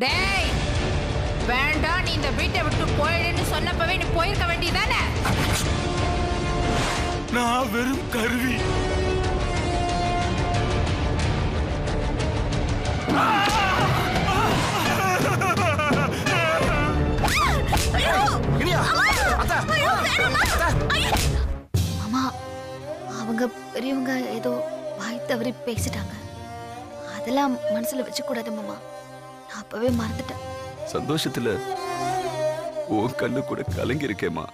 டேய் வேண்டாம், நீ இந்த வீட்டை விட்டு போயிடுன்னு சொன்னப்பவே நீ போயிருக்க வேண்டியதானே? நான் வெறும் கருவி. மாமா, அவங்க பெரியவங்க ஏதோ வாய் தவறி பேசிட்டாங்க. அதெல்லாம் மனசுல வச்சு கூடாது மாமா. நான் அப்பவே மறந்துட்டேன். சந்தோஷத்துல உன் கண்ணு கூட கலங்கி இருக்கேம்மா.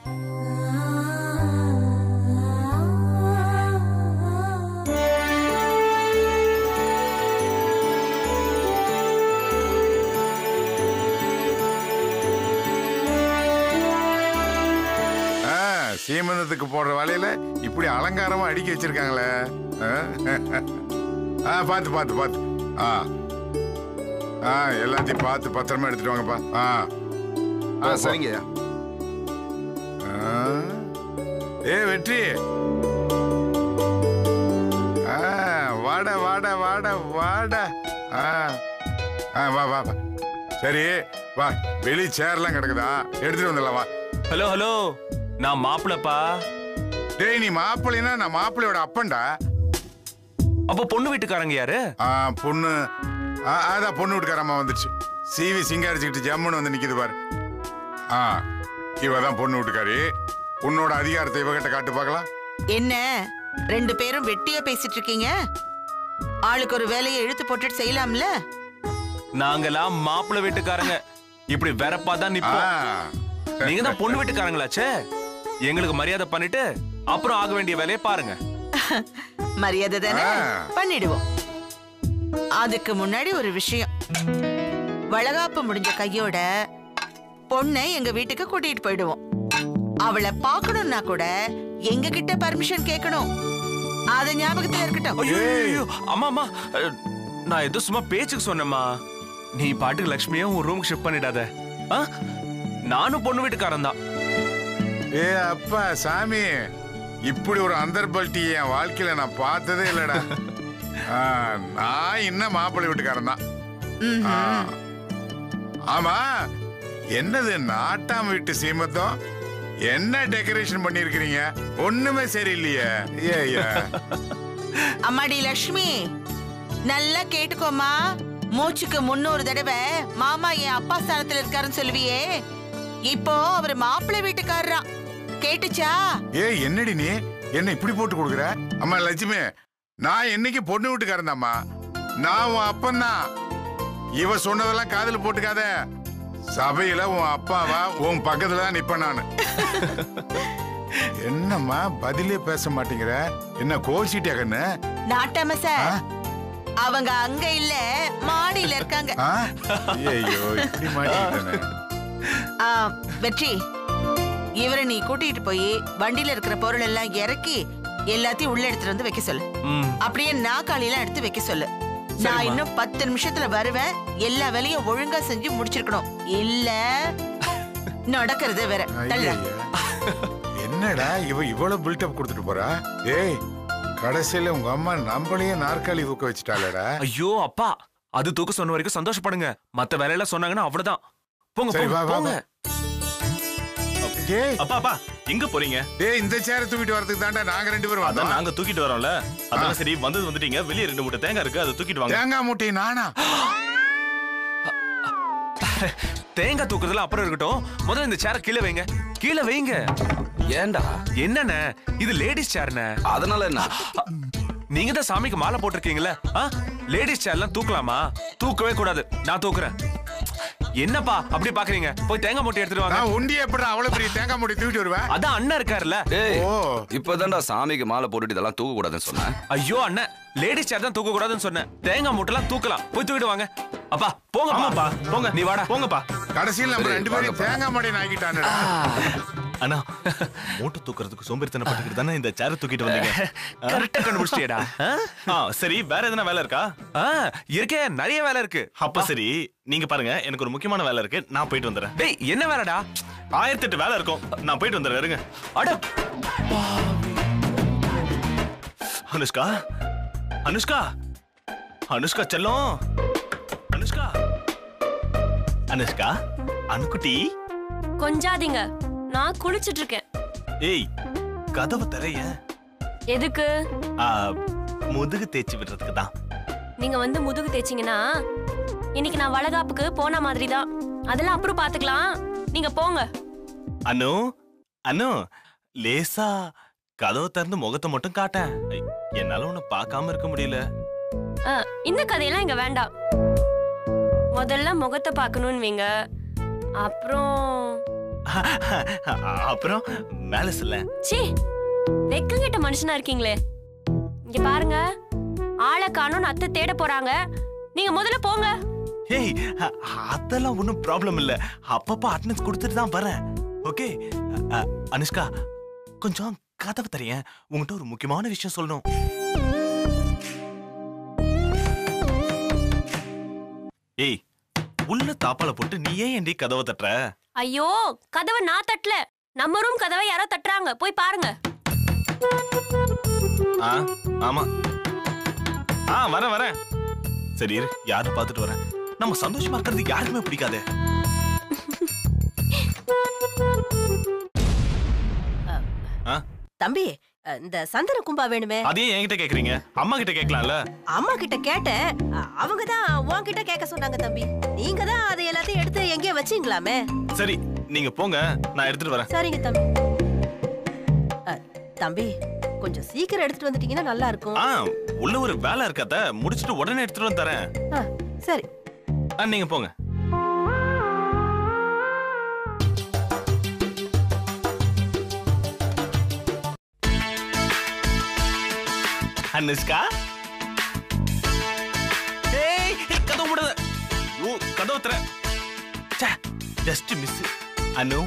சீமந்தத்துக்கு போடுற வேலையில இப்படி அலங்காரமா அடுக்கி வச்சிருக்காங்களே. பாத்து பாத்து பாத்து. எல்லாத்தையும் பார்த்து பத்திரமா எடுத்துட்டு வாங்கப்பா. சரிங்க. வெற்றி, வாட வாட வாட வாட. வா வா வா. சரி வா, வெளி சேர்லாம் கிடக்குதா, எடுத்துட்டு வந்துடலாம் வா. ஹலோ ஹலோ, நான் மாப்பிளப்பா. டேய், நீ மாப்பிள்ளைனா நான் மாப்பிள்ளையோட அப்பன்டா. அப்ப பொண்ணு வீட்டுக்காரங்க யாரு? பொண்ணு அதான் பொண்ணு வீட்டுக்காரம்மா வந்துச்சு. சிவி சிங்காரிச்சுக்கிட்டு ஜம்முன்னு வந்து நிக்குது பாரு. இவதான் பொண்ணு வீட்டுக்காரி. உன்னோட அதிகாரத்தை இவகிட்ட காட்டு பார்க்கலாம். என்ன ரெண்டு பேரும் வெட்டியா பேசிட்டு இருக்கீங்க? ஆளுக்கு ஒரு வேலையை இழுத்து போட்டுட்டு செய்யலாம்ல. நாங்கெல்லாம் மாப்பிள்ளை வீட்டுக்காரங்க, இப்படி வெறப்பா தான் நிப்போம். நீங்க தான் பொண்ணு வீட்டுக்காரங்களாச்சே. எங்களுக்கு மரியாதை பண்ணிட்டு அப்புறம் ஆக வேண்டிய வேலையை பாருங்க. மரியாதை தானே, பண்ணிடுவோம். அதுக்கு முன்னாடி ஒரு விஷயம். வளகாப்பு முடிஞ்ச கையோட பொண்ணை எங்க வீட்டுக்கு கூட்டிட்டு போயிடுவோம். அவளை பாக்கணும்னா கூட எங்க கிட்ட பர்மிஷன் கேட்கணும். அது ஞாபகத்துல இருக்கட்டும். அம்மா அம்மா, நான் ஏதோ சும்மா பேச்சுக்கு சொன்னேம்மா. நீ பாட்டுக்கு லட்சுமியும் உன் ரூமுக்கு ஷிஃப்ட் பண்ணிடாத. நானும் பொண்ணு வீட்டுக்காரன் தான். அப்பா சாமி, இப்படி ஒரு அந்தர்பல்ட்டி என் வாழ்க்கையில நான் பார்த்ததே இல்லடா. நான் இன்னும் மாப்பிள்ளை வீட்டுக்காரன் தான். ஆமா, என்னது நாட்டாம் வீட்டு சீமந்தம்? என்ன டெக்கரேஷன் பண்ணிருக்கீங்க? ஒண்ணுமே சரியில்லையே. அம்மாடி லட்சுமி, நல்லா கேட்டுக்கோமா. மூச்சுக்கு 300 தடவை மாமா என் அப்பா ஸ்தானத்துல இருக்காருன்னு சொல்லுவியே, இப்போ அவர் மாப்பிள்ளை வீட்டுக்காரரா. கேட்டுச்சா? என்னடி நீ என்ன இப்படி போட்டு கொடுக்குற? அம்மா லட்சுமி, நான் என்னைக்கு பொண்ணு வீட்டுக்காரன் தாம்மா. நான் உன் அப்பந்தான். இவ சொன்னதெல்லாம் காதுல போட்டுக்காத. சபையில உன் அப்பாவா உன் பக்கத்துல தான் நிப்பேன் நானு. என்னம்மா பதிலே பேச மாட்டேங்கிற? என்ன கோச்சிட்டியா கண்ணு? நாட்டாம சார், அவங்க அங்க இல்ல, மாடியில இருக்காங்க. ஐயோ, இப்படி மாட்டிக்கிட்டேனே. வெற்றி, இவரை நீ கூட்டிட்டு போய் வண்டியில இருக்கிற பொருள் எல்லாம் இறக்கி எல்லாத்தையும் உள்ள எடுத்துட்டு வந்து வைக்க சொல்லு. அப்படியே நாக்காளியெல்லாம் எடுத்து வைக்க சொல்லு. நான் இன்னும் 10 நிமிஷத்துல வருவேன். எல்லா வேலையும் ஒழுங்கா செஞ்சு முடிச்சிருக்கணும். இல்ல நடக்கிறது வேற. என்னடா இவ இவ்வளவு பில்டப் கொடுத்துட்டு போறா? ஏய், கடைசியில உங்க அம்மா நம்மளையே நாற்காலி தூக்க வச்சுட்டாளடா. ஐயோ அப்பா, அது தூக்க சொன்ன வரைக்கும் சந்தோஷப்படுங்க. மத்த வேலையெல்லாம் சொன்னாங்கன்னா அவ்வளவுதான். போங்க போங்க. அப்பா அப்பா, எங்க போறீங்க? இந்த சேரை தூக்கிட்டு வரதுக்கு தாண்டா நாங்க 2 பேரும் வந்தோம். நாங்க தூக்கிட்டு வரோம்ல. அதான் சரி, வந்துட்டீங்க. வெளியே 2 மூட்டை தேங்காய் இருக்கு, அதை தூக்கிட்டு வாங்க. தேங்காய் மூட்டை நானா? தேங்காய் தூக்குறதுல அப்புறம் இருக்கட்டும். முதல்ல இந்த சேரை கீழே வைங்க. கீழே வைங்க. ஏண்டா? என்னண்ணே, இது லேடிஸ் சேர்ண்ணே. அதனால என்ன? நீங்க தான் சாமிக்கு மாலை போட்டிருக்கீங்களே. லேடிஸ் சேர்லாம் தூக்கலாமா? தூக்கவே கூடாது. நான் தூக்குறேன். என்னப்பா அப்படி பாக்குறீங்க? போய் தேங்காய் மூட்டை எடுத்துட்டு வாங்க. நான் ஒண்டியே எப்படி அவ்வளவு பெரிய தேங்காய் மூட்டை தூக்கிட்டு வருவேன்? அதான் அண்ணன் இருக்காருல்ல. இப்பதான்டா சாமிக்கு மாலை போட்டுட்டு இதெல்லாம் தூக்க கூடாதுன்னு சொன்னேன். ஐயோ அண்ணன், லேடிஸ் சேர் தான் தூக்க கூடாதுன்னு சொன்னேன். தேங்காய் மூட்டைலாம் தூக்கலாம். போய் தூக்கிட்டு வாங்க. அப்பா போங்கப்பா, போங்க. நீ வாடா. போங்கப்பா. கடைசியில் நம்ம 2 பேரும் தேங்காய் மூட்டை ஆக்கிட்டானே. அண்ணா, மூட்டை தூக்குறதுக்கு சோம்பேறித்தனம் பட்டுக்கிட்டு தானே இந்த சேரை தூக்கிட்டு வந்தீங்க. கரெக்டா கண்டுபிடிச்சிட்டியேடா. சரி, வேற எதனா வேலை இருக்கா? இருக்கே, நிறைய வேலை இருக்கு. அப்ப சரி, நீங்க பாருங்க, எனக்கு ஒரு முக்கியமான வேலை இருக்கு. நான் போயிட்டு வந்துடுறேன். டேய், என்ன வேலைடா? 1008 வேலை இருக்கும். நான் போயிட்டு வந்துடுறேன். இருங்க. அட அனுஷ்கா, அனுஷ்கா, அனுஷ்கா செல்லம், அனுஷ்கா. அனுஷ்கா, அனுக்குட்டி கொஞ்சாதீங்க, நான் குளிச்சிட்டு இருக்கேன். ஏய், கதவு தரைய. எதுக்கு? முதுகு தேய்ச்சி விடுறதுக்கு தான். நீங்க வந்து முதுகு தேய்ச்சிங்கன்னா இன்னைக்கு நான் வளகாப்புக்கு போன மாதிரி தான். அதெல்லாம் அப்புறம் பாத்துக்கலாம், நீங்க போங்க. அனு, அனு, லேசா கதவு திறந்து முகத்தை மட்டும் காட்டேன். என்னால உன்னை பார்க்காம இருக்க முடியல. இந்த கதையெல்லாம் இங்க வேண்டாம். முதல்ல முகத்தை பார்க்கணும்னு வைங்க, அப்புறம் மேல சொல்ல. சீ, வெக்கங்கிட்ட மனுஷனா இருக்கீங்களே. இங்க பாருங்க, ஆளை காணோம்னு அத்தை தேட போறாங்க. நீங்க முதல்ல போங்க. ஏய், அதெல்லாம் ஒன்றும் ப்ராப்ளம் இல்ல. அப்பப்போ அட்டெண்டன்ஸ் கொடுத்துட்டு தான் வரேன். ஓகே அனுஷ்கா, கொஞ்சம் கதவை தரேன். உங்ககிட்ட ஒரு முக்கியமான விஷயம் சொல்லணும். ஏய், உள்ள தாப்பால போட்டு நீ ஏன் கதவை தட்டுற? ஐயோ, கதவை நான் தட்டல, நம்ம ரூம் கதவை யாரோ தட்டுறாங்க, போய் பாருங்க. ஆமா, வரேன். சரி இரு, யாரும் பார்த்துட்டு வரேன். நம்ம சந்தோஷமா இருக்கிறது யாருக்குமே பிடிக்காது. தம்பி, இந்த சந்தன கும்பா வேணுமே. அதே என்கிட்ட கேக்குறீங்க, அம்மா கிட்ட கேட்கலாம்ல. அம்மா கிட்ட கேட்டேன், அவங்க தான் உன்கிட்ட கேட்க சொன்னாங்க தம்பி. நீங்க தான் அதை எல்லாத்தையும் எடுத்து எங்கேயே வச்சீங்களாமே. சரி, நீங்க போங்க, நான் எடுத்துட்டு வரேன். சரிங்க தம்பி. தம்பி, கொஞ்சம் சீக்கிரம் எடுத்துட்டு வந்துட்டீங்கன்னா நல்லா இருக்கும். உள்ள ஒரு வேலை இருக்காத, முடிச்சிட்டு உடனே எடுத்துட்டு வந்து தரேன். சரி, நீங்க போங்க. அனுஷ்கா, ஏய், கதவு மூடாத. ஓ, கதவு தர. Just miss. அனு,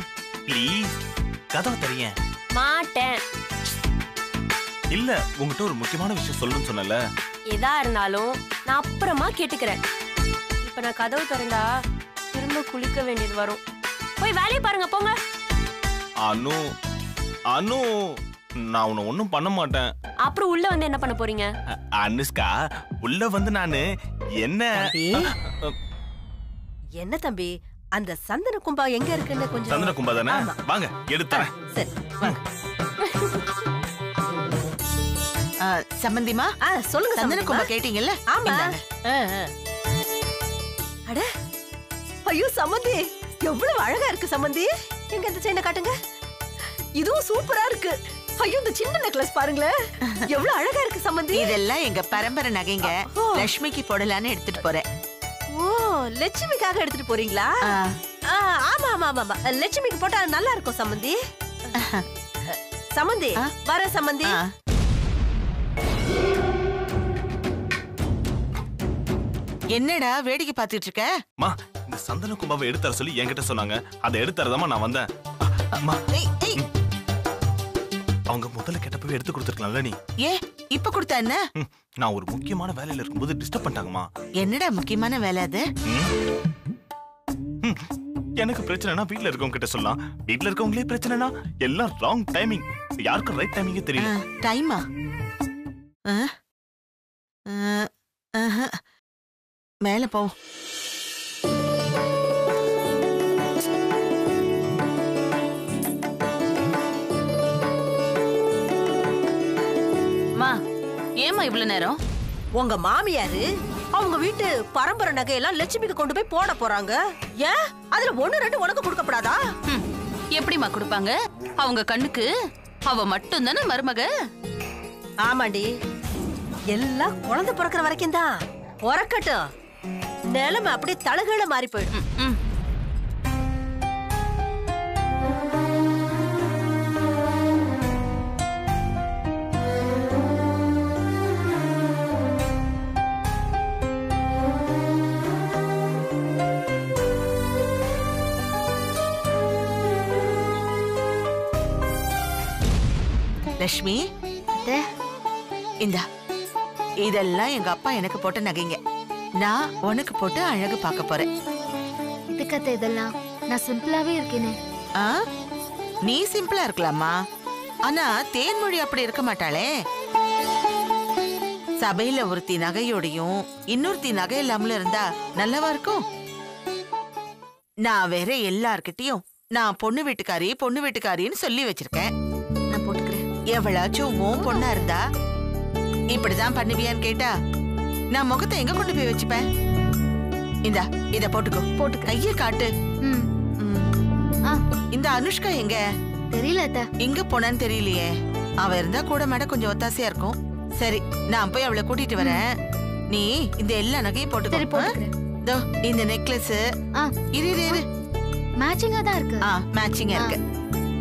ப்ளீஸ் கதவு தரேன். மாட்டேன். இல்ல, உங்ககிட்ட ஒரு முக்கியமான விஷயம் சொல்லணும்னு சொன்னல. எதா இருந்தாலும் நான் அப்புறமா கேட்டுக்கிறேன். இப்ப நான் கதவு திறந்தா திரும்ப குளிக்க வேண்டியது வரும். போய் வேலையை பாருங்க, போங்க. அனு, அனு, நான் உன்னை ஒன்னும் பண்ண மாட்டேன். அப்புறம் உள்ள வந்து என்ன பண்ண போறீங்க? அனுஷ்கா, உள்ள வந்து நானு என்ன என்ன தம்பி, அந்த சந்தன கும்பா எங்க இருக்குன்னு கொஞ்சம். சந்தன கும்பா தானே? வாங்க, எடுத்துறேன். சரி, வாங்க. சம்பந்திமா, சொல்லுங்க. சந்தன கும்பா கேட்டீங்கல்ல? ஆமா. அட, ஐயோ சம்பந்தி, எவ்வளவு அழகா இருக்கு சம்பந்தி. எங்க இந்த செயினை காட்டுங்க. இதுவும் சூப்பரா இருக்கு. ஐயோ, இந்த சின்ன நெக்லஸ் பாருங்களேன், எவ்வளவு அழகா இருக்கு சம்பந்தி. இதெல்லாம் எங்க பரம்பரை நகைங்க. லட்சுமிக்கு போடலான்னு எடுத்துட்டு போறேன். ஓ, லட்சுமிக்காக எடுத்துட்டு போறீங்களா? ஆமா ஆமா ஆமா, லட்சுமிக்கு போட்டா நல்லா இருக்கும் சம்பந்தி. சம்பந்தி, வர சம்பந்தி. என்னடா வேடிக்கை பார்த்துட்டு இருக்க? மா, இந்த சந்தன கும்பாவை எடுத்து தர சொல்லி என்கிட்ட சொன்னாங்க. அதை எடுத்து தரதாமா நான் வந்தேன். அவங்க முதல்ல கேட்டப்பவே எடுத்து கொடுத்துருக்கலாம்ல நீ. ஏ, இப்ப கொடுத்தா என்ன? நான் ஒரு முக்கியமான வேலையில இருக்கும்போது டிஸ்டர்ப் பண்ணிட்டாங்கம்மா. என்னடா முக்கியமான வேலை அது? எனக்கு பிரச்சனைனா வீட்ல இருக்கவங்க கிட்ட சொல்லலாம். வீட்ல இருக்கவங்களே பிரச்சனைனா எல்லாம் ராங் டைமிங். யாருக்கும் ரைட் டைமிங்கே தெரியல. டைமா? மேல போ. ஏமா இவ்வளவு நேரம்? உங்க மாமியாரு அவங்க வீட்டு பரம்பரை நகையெல்லாம் லட்சுமிக்கு கொண்டு போய் போட போறாங்க. ஏன் அதுல 1-2 உனக்கு கொடுக்கப்படாதா? எப்படிமா கொடுப்பாங்க? அவங்க கண்ணுக்கு அவ மட்டும் தானே மருமக. ஆமாண்டி, எல்லாம் குழந்தை பிறக்கிற வரைக்கும் தான். பிறக்கட்டும், நிலைமை அப்படியே தலகீழ மாறி போயிடும். லட்சுமி, இந்தா, இதெல்லாம் எங்க அப்பா எனக்கு போட்ட நகைங்க. நான் உனக்கு போட்டு அழகு பார்க்க போறேன். இதுக்கத்த இதெல்லாம் நான் சிம்பிளாவே இருக்கேனே. நீ சிம்பிளா இருக்கலாமா, ஆனா தேன்மொழி அப்படி இருக்க மாட்டாளே. சபையில ஒருத்தி நகையோடையும் இன்னொருத்தி நகை இல்லாமல இருந்தா நல்லவா இருக்கும்? நான் வேற எல்லார்கிட்டயும் நான் பொண்ணு வீட்டுக்காரின்னு சொல்லி வச்சிருக்கேன். நான் போட்டுக்கிறேன். எவ்வளாச்சும் உன் பொண்ணா இருந்தா இப்படிதான் பண்ணுவியான்னு கேட்டா நான் முகத்தை எங்க கொண்டு போய் வச்சுப்பேன்? இந்தா இத போட்டுக்கோ. கைய காட்டு. இந்த அனுஷ்கா எங்க? தெரியல அத்தை. எங்க போனான்னு தெரியலையே. அவ இருந்தா கூட மேடம் கொஞ்சம் ஒத்தாசையா இருக்கும். சரி, நான் போய் அவளை கூட்டிட்டு வரேன். நீ இந்த எல்லா நகையும் போட்டுக்கோ. இதோ இந்த நெக்லஸ் இரு மேட்சிங்கா தான் இருக்கு. மேட்சிங்கா இருக்கு.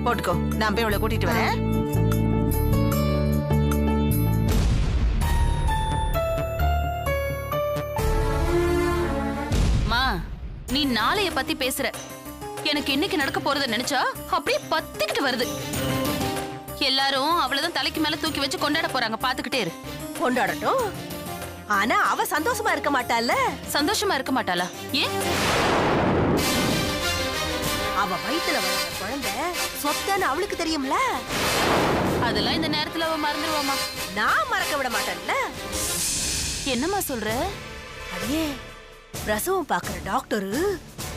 போட்டுக்கோ. நான் போய் அவளை கூட்டிட்டு வரேன். நீ நாளைய பத்தி பேசுற. எனக்கு இன்னைக்கு நடக்க போறத நினைச்சா அப்படியே பத்திக்கிட்டு வருது. எல்லாரும் அவளதான் தலைக்கு மேல தூக்கி வச்சு கொண்டாட போறாங்க. பாத்துக்கிட்டே இரு. கொண்டாடட்டும். ஆனா அவ சந்தோஷமா இருக்க மாட்டாள்ல? சந்தோஷமா இருக்க மாட்டாளா? ஏன்? அவ வயித்துல வளர்ந்த குழந்தை சொத்தன்னு அவளுக்கு தெரியும்ல. அதெல்லாம் இந்த நேரத்துல அவ மறந்துடுவாமா? நான் மறக்க விட மாட்டேன்ல. என்னம்மா சொல்ற? அடியே, பிரசவம் பாக்குற டாக்டரு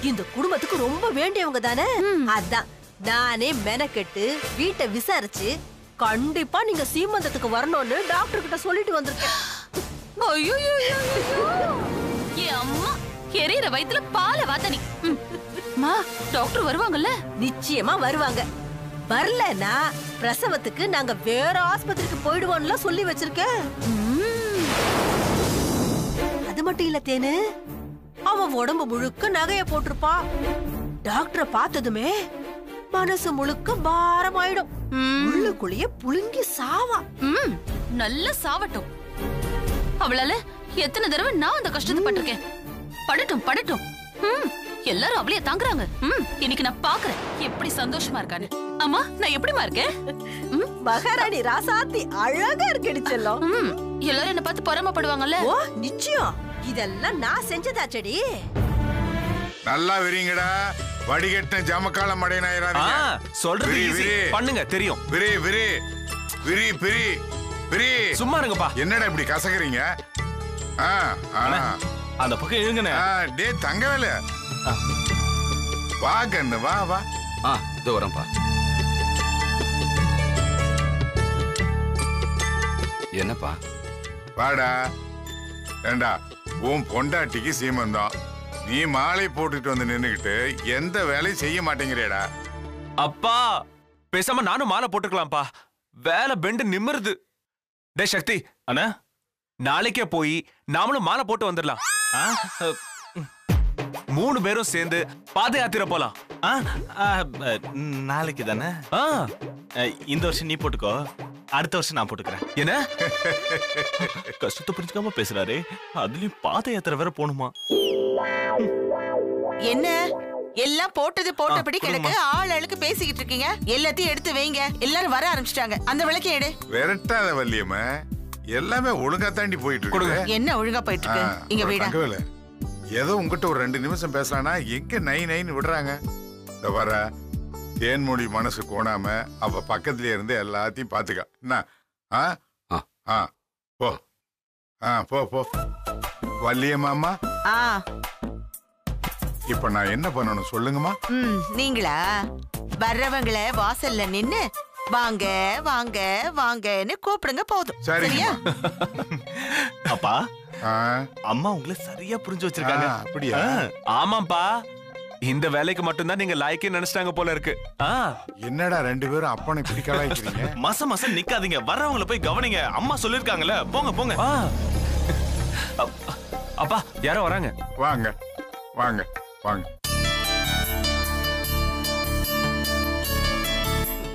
இந்த குடும்பத்துக்கு ரொம்ப வேண்டியவங்க தானே. அதான் நானே மெனக்கெட்டு வீட்டை விசாரிச்சு கண்டிப்பா நீங்க சீமந்தத்துக்கு வரணும்னு டாக்டர் கிட்ட சொல்லிட்டு வந்திருக்கேன். அம்மா எரியிற வயித்துல பால வாத்தனி. டாக்டர் வருவாங்கல்ல? நிச்சயமா வருவாங்க. வரலன்னா பிரசவத்துக்கு நாங்க வேற ஆஸ்பத்திரிக்கு போயிடுவோம்ல சொல்லி வச்சிருக்கேன். அது மட்டும் இல்ல தேனு, அவன் உடம்பு முழுக்க நகைய போட்டிருப்பா. டாக்டரை பார்த்ததுமே மனசு முழுக்க பாரமாயிடும். உள்ளுக்குள்ளேயே புழுங்கி சாவா. நல்ல சாவட்டும். அவளால எத்தனை தடவை நான் அந்த கஷ்டத்தை பட்டிருக்கேன். படட்டும். எல்லாரும் அவளைய தாங்குறாங்க. இன்னைக்கு நான் பாக்குறேன் எப்படி சந்தோஷமா இருக்கான்னு. அம்மா, நான் எப்படிமா இருக்கேன்? மகாராணி ராசாத்தி அழகா இருக்கடி செல்லம். எல்லாரும் என்ன பார்த்து பொறாமப்படுவாங்கல்ல? ஓ நிச்சயம். இதெல்லாம் நான் செஞ்சதாச்சடி. நல்லா விரிங்கடா. வடிகட்ட ஜமக்கால மடையனாயிராதீங்க. சொல்றது ஈஸி. பண்ணுங்க தெரியும். விரி. சும்மா இருங்கப்பா. என்னடா இப்படி கசக்குறீங்க? அந்த பக்கம் இருங்கண்ணே. டேய் தங்கவேலு, வா கண்ணு வா. இதோ வரேன்ப்பா. என்னப்பா? வாடா. ஏண்டா, உன் பொண்டாட்டிக்கு சீமந்தம். நீ மாலை போட்டுட்டு வந்து நின்னுகிட்டு எந்த வேலையும் செய்ய மாட்டேங்கிறேடா. அப்பா, பேசாம நானும் மாலை போட்டுக்கலாம்ப்பா. வேலை பெண்டு நிமிருது. டே சக்தி அண்ணா, நாளைக்கே போய் நாமளும் மாலை போட்டு வந்துடலாம். 3 பேரும் சேர்ந்து பாத யாத்திரை போலாம். நாளைக்கு தானே? இந்த வருஷம் நீ போட்டுக்கோ, அடுத்த வருஷம் நான் போட்டுக்கிறேன். என்ன கஷ்டத்தை புரிஞ்சுக்காம பேசுறாரு. அதுலயும் பாத யாத்திரை வேற போணுமா? என்ன எல்லாம் போட்டபடி கிடக்கு. ஆள் அழுக்கு பேசிக்கிட்டு இருக்கீங்க. எல்லாத்தையும் எடுத்து வைங்க. எல்லாரும் வர ஆரம்பிச்சிட்டாங்க. அந்த விளக்கை எடு. விரட்டாத வள்ளியம்மா, எல்லாமே ஒழுங்கா தாண்டி போயிட்டு இருக்கு. என்ன ஒழுங்கா போயிட்டு இருக்கு? இங்க வீடா? ஏதோ உங்ககிட்ட ஒரு 2 நிமிஷம் பேசலாம்னா எங்க நைன்னு விடுறாங்க. இந்த வர தேன்மொழி மனசு கோணாம அவ பக்கத்துல இருந்து எல்லாத்தையும் பாத்துக்க. என்ன? போ. வள்ளியம்மா, இப்ப நான் என்ன பண்ணணும் சொல்லுங்கம்மா. நீங்களா வர்றவங்களை வாசல்ல நின்னு வாங்க வாங்க வாங்கன்னு கூப்பிடுங்க போதும். சரியா? அப்பா, அம்மா உங்களை சரியா புரிஞ்சு வச்சிருக்காங்க. அப்படியா? ஆமாப்பா, இந்த வேலைக்கு மட்டும்தான் நீங்க லாய்க்கே நினைச்சிட்டாங்க போல இருக்கு. என்னடா 2 பேரும் அப்பனை பிடிக்கலாய்க்கிறீங்க? மாசம் நிக்காதீங்க. வர்றவங்களை போய் கவனிங்க. அம்மா சொல்லிருக்காங்கல்ல. போங்க. அப்பா, யாரோ வராங்க. வாங்க.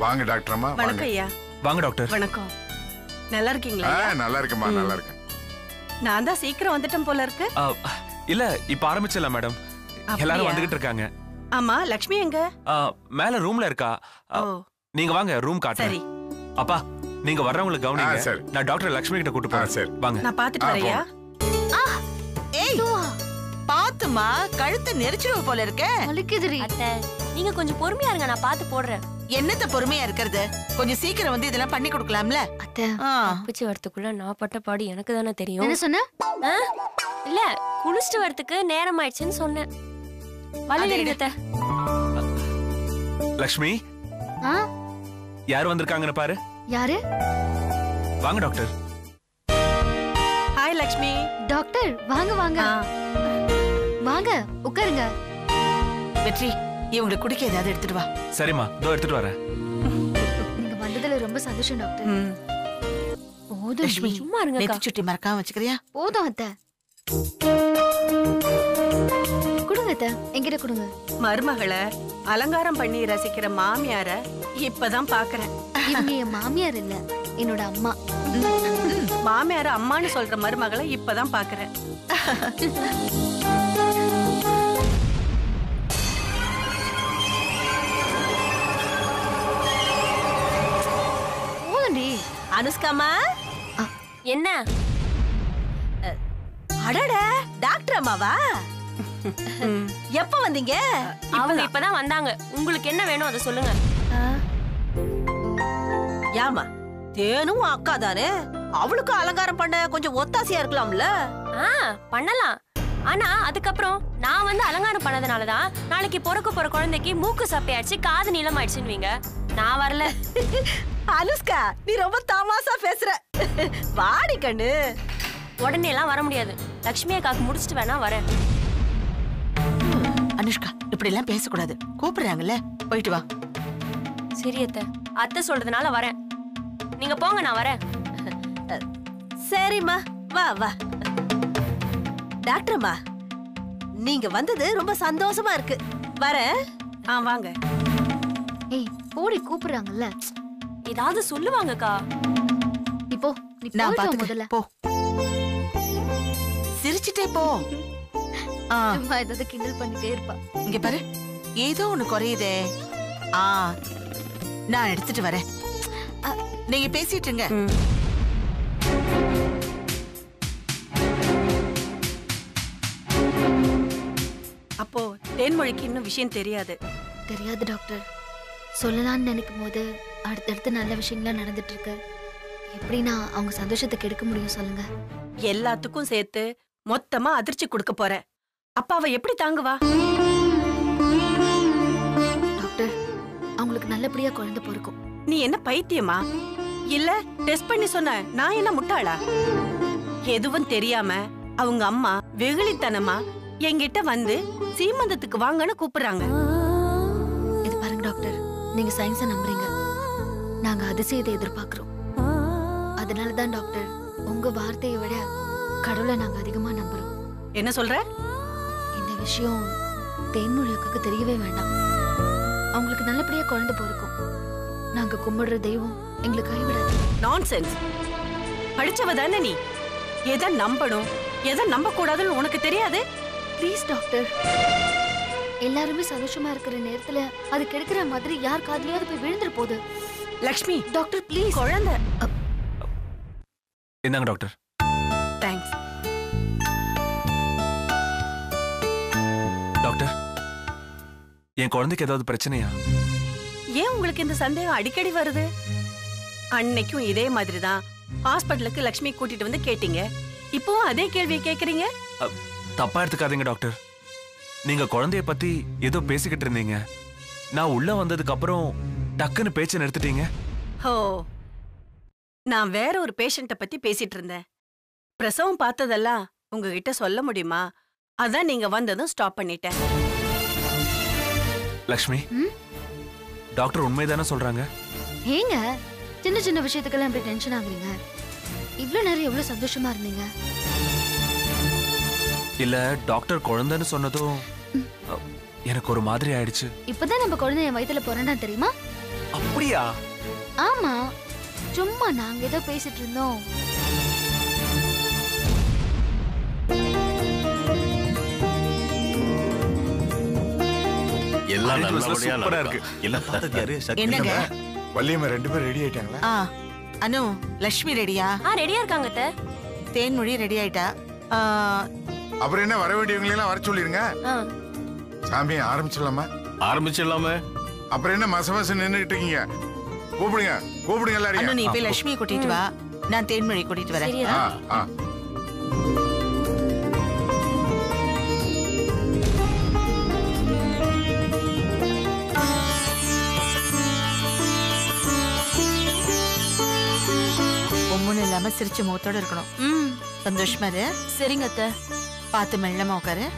வாங்க டாக்டர் அம்மா. வணக்கம் ஐயா. வாங்க டாக்டர். வணக்கம். நல்லா இருக்கீங்களா? நல்லா இருக்கேம்மா, நல்லா இருக்கேன். நான் தான் சீக்கிரம் வந்துட்டேன் போல இருக்கு. இல்ல, இப்ப ஆரம்பிச்சலாம் மேடம். எல்லாரும் வந்துகிட்டு இருக்காங்க. ஆமா, லட்சுமி எங்க? மேல ரூம்ல இருக்கா. நீங்க வாங்க, ரூம் காட்டுறேன். அப்பா, நீங்க வர்றவங்களுக்கு கவனிங்க. நான் டாக்டர் லட்சுமி கிட்ட கூட்டி போறேன். சரி, வாங்க. நான் பாத்துட்டு வரையா? ஏய், பாத்துமா, கழுத்து நெரிச்சிடுவ போல இருக்க. வலிக்குதுடி. அத்தை, நீங்க கொஞ்சம் பொறுமையா இருங்க, நான் பாத்து போடுறேன். என்னத்த பொறுமையா இருக்கிறது? கொஞ்சம் சீக்கிரம் வந்து இதெல்லாம் பண்ணி கொடுக்கலாம்ல. அத்தை, தப்பிச்சு வரதுக்குள்ள நான் பட்ட பாடு எனக்கு தானே தெரியும். என்ன சொன்ன? இல்ல, குளிச்சுட்டு வரதுக்கு நேரம் ஆயிடுச்சுன்னு சொன்னேன். வளையடிங்க அத்தை. லக்ஷ்மி ஆ யார் வந்திருக்காங்கன்னு பாரு. யாரு? வாங்க டாக்டர். ஹாய் லக்ஷ்மி. டாக்டர் வாங்க வாங்க வாங்க உட்காருங்க. வெற்றி இவங்களுக்கு குடிக்க ஏதாவது எடுத்துட்டு வா. சரிம்மா, இதோ எடுத்துட்டு வரேன். நீங்க வந்ததுல ரொம்ப சந்தோஷம் டாக்டர். போதும் லட்சுமி சும்மா இருங்க அக்கா. நெத்தி சுட்டி மறக்காம வச்சுக்கிறியா? போதும் அத்தை. கொடுங்க அத்தை, என்கிட்ட கொடுங்க. மருமகளை அலங்காரம் பண்ணி ரசிக்கிற மாமியார இப்பதான் பாக்குறேன். இவங்க என் மாமியார் இல்ல, என்னோட அம்மா. மாமியார அம்மான்னு சொல்ற மருமகளை இப்பதான் பாக்குறேன். போதும்டி. அனுஷ்காமா. என்ன? அடட டாக்டர் அம்மாவா? எப்ப வந்தீங்க? அவங்க இப்பதான் வந்தாங்க. உங்களுக்கு என்ன வேணும் அதை சொல்லுங்க. யாமா தேனும் அக்கா தானே, அவளுக்கு அலங்காரம் பண்ண கொஞ்சம் ஒத்தாசையா இருக்கலாம்ல? பண்ணலாம். ஆனா அதுக்கப்புறம் நான் வந்து அலங்காரம் பண்ணதுனாலதான் நாளைக்கு பிறக்க போற குழந்தைக்கு மூக்கு சப்பையாச்சு, காது நீளமாயிடுச்சுன்னுவீங்க. நான் வரல. அனுஷ்கா நீ ரொம்ப தமாசா பேசுற. வாடி கண்ணு. உடனே எல்லாம் வர முடியாது. லட்சுமி அக்காக்கு முடிச்சிட்டு வேணா வரேன். அனுஷ்கா இப்படி எல்லாம் பேசக்கூடாது. கூப்பிடுறாங்கல்ல, போயிட்டு வா. சரி அத்தை, அத்தை சொல்றதுனால வரேன். நீங்க போங்க, நான் வரேன். சரிம்மா வா வா. டாக்டர் அம்மா நீங்க வந்தது ரொம்ப சந்தோஷமா இருக்கு. வரேன். வாங்க. ஏய் போடி, கூப்பிடுறாங்கல்ல. ஏதாவது சொல்லுவாங்கக்கா. இப்போ நீ நான் போயிட்டு வா பாத்துக்கிறேன். முதல்ல. போ. சிரிச்சிட்டே போ. அம்மா ஏதாவது கிண்டல் பண்ணிட்டே இருப்பா. இங்க பாரு, ஏதோ ஒண்ணு குறையுதே. நான் எடுத்துட்டு வரேன். நீங்க பேசிட்டு இருங்க. அப்போ தேன்மொழிக்கு இன்னும் விஷயம் தெரியாது. தெரியாது டாக்டர். சொல்லலாம்னு நினைக்கும் போது அடுத்தடுத்து நல்ல விஷயங்கள்லாம் நடந்துட்டு இருக்கு. எப்படி நான் அவங்க சந்தோஷத்தை கெடுக்க முடியும் சொல்லுங்க? எல்லாத்துக்கும் சேர்த்து மொத்தமா அதிர்ச்சி கொடுக்க போற. அப்ப அவ எப்படி தாங்குவா? டாக்டர், அவங்களுக்கு நல்லபடியா குழந்தை பிறக்கும். நீ என்ன பைத்தியமா? இல்ல டெஸ்ட் பண்ணி சொன்ன நான் என்ன முட்டாளா? எதுவும் தெரியாம அவங்க அம்மா வெகுளித்தனமா என்கிட்ட வந்து சீமந்தத்துக்கு வாங்கன்னு கூப்பிடுறாங்க. இது பாருங்க டாக்டர், நீங்க சயின்ஸை நம்புறீங்க, நாங்க அதிசயத்தை எதிர்பார்க்கிறோம். அதனாலதான் டாக்டர் உங்க வார்த்தையை விட கடவுளை நாங்க அதிகமா நம்புறோம். என்ன சொல்ற? இந்த விஷயம் தேன்மொழி அக்காக்கு தெரியவே வேண்டாம். அவங்களுக்கு நல்லபடியா குழந்தை பிறக்கும். நாங்க கும்பிடுற தெய்வம் எங்களுக்கு கைவிடாது. நான்சென்ஸ். படிச்சவ தானே நீ. எதை நம்பணும் எதை நம்ப கூடாதுன்னு உனக்கு தெரியாது? ப்ளீஸ் டாக்டர், எல்லாருமே சந்தோஷமா இருக்கிற நேரத்துல அது கெடுக்கிற மாதிரி யார் காதுலயாவது போய் விழுந்துற போகுது. Lakshmi doctor please. குழந்தை. என்னங்க டாக்டர்? தேங்க்ஸ் டாக்டர், என் குழந்தைக்கு ஏதாவது பிரச்சனையா? ஏன் உங்களுக்கு இந்த சந்தேகம் அடிக்கடி வருது? அன்னைக்கும் இதே மாதிரிதான் ஹாஸ்பிட்டலுக்கு லக்ஷ்மி கூட்டிட்டு வந்து கேட்டீங்க. இப்பவும் அதே கேள்வியை கேக்குறீங்க. தப்பா எடுத்துக்காதீங்க டாக்டர். நீங்க குழந்தைய பத்தி ஏதோ பேசிக்கிட்டு இருந்தீங்க. நான் உள்ள வந்ததுக்கு அப்புறம் டக்குன்னு பேச்சை நிறுத்திட்டீங்க. ஓ, நான் வேற ஒரு பேஷண்ட பத்தி பேசிட்டு இருந்தேன். பிரசவம் பார்த்ததெல்லாம் உங்ககிட்ட சொல்ல முடியுமா? அதான் நீங்க வந்ததும் ஸ்டாப் பண்ணிட்டேன். லக்ஷ்மி, டாக்டர் உண்மைதானே சொல்றாங்க? ஏங்க சின்ன சின்ன விஷயத்துக்கெல்லாம் இப்படி டென்ஷன் ஆகுறீங்க? இவ்வளவு நேரம் எவ்வளவு சந்தோஷமா இருந்தீங்க. இல்ல, டாக்டர் குழந்தைன்னு சொன்னதும் எனக்கு ஒரு மாதிரி ஆயிடுச்சு. இப்பதான் நம்ம குழந்தை என் வயித்துல பிறந்தா தெரியுமா? அப்படியா? ஆமா, சும்மா நாங்க ஏதோ பேசிட்டு இருந்தோம். எல்லாம் நல்லபடியா சூப்பரா இருக்கு. எல்லாம் பார்த்தது யாரு? என்னங்க? வள்ளியம்மா 2 பேரும் ரெடி ஆயிட்டாங்களா? அனு, லட்சுமி ரெடியா? ரெடியா இருக்காங்க அத்தை. தேன்மொழி ரெடி ஆயிட்டா. அப்புறம் என்ன, வர வேண்டியவங்களெல்லாம் வர சொல்லிருங்க. சாமி ஆரம்பிச்சிடலாமா? ஆரம்பிச்சிடலாமே. அப்புறம் என்ன மச மச நின்னுகிட்டு இருக்கீங்க? கூப்பிடுங்க கூப்பிடுங்க அனு, எல்லாரையும். நீ போய் லட்சுமியை கூட்டிட்டு வா. நான் தேன்மொழி கூட்டிட்டு வரேன். இல்லாம சிரிச்ச முகத்தோட இருக்கணும். சந்தோஷமா இரு. சரிங்க அத்தை. பார்த்து மெல்லமா உட்காரு.